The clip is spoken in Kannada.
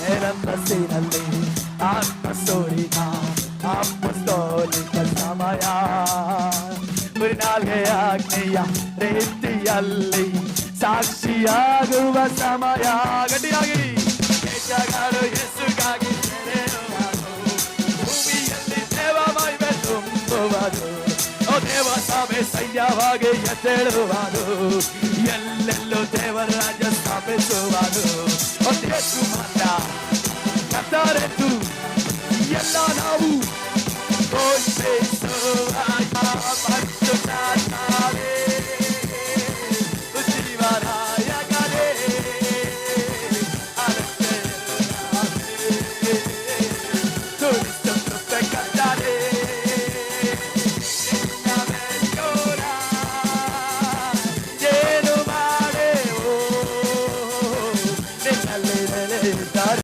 ಮೇಲಂತಸ್ತಿನಲ್ಲಿ ಆತ್ಮಸೂರಿನ ಅಪೊಸ್ತಲಿಕ ಸಮಯ. ನಾಲ್ಗೆ ಆಗ್ನೇಯ ರೀತಿಯಲ್ಲಿ ಸಾಕ್ಷಿಯಾಗುವ ಸಮಯ. ಗಟ್ಟಿಯಾಗಿ ಹೆಚ್ಚಾಗಾರು ಯೇಸುಗಾಗಿ ಭೂಮಿಯಲ್ಲಿ ದೇವ ಮಹಿಮೆ ತುಂಬುವುದು. ಓ ದೇವ ಸಭೆ ಸೈನ್ಯವಾಗಿ ಎದ್ದೇಳುವುದು. ಎಲ್ಲೆಲ್ಲೂ ದೇವರ ರಾಜ್ಯ ಸ್ಥಾಪಿಸುವುದು. ಯೇಸು ಮಾತ್ರ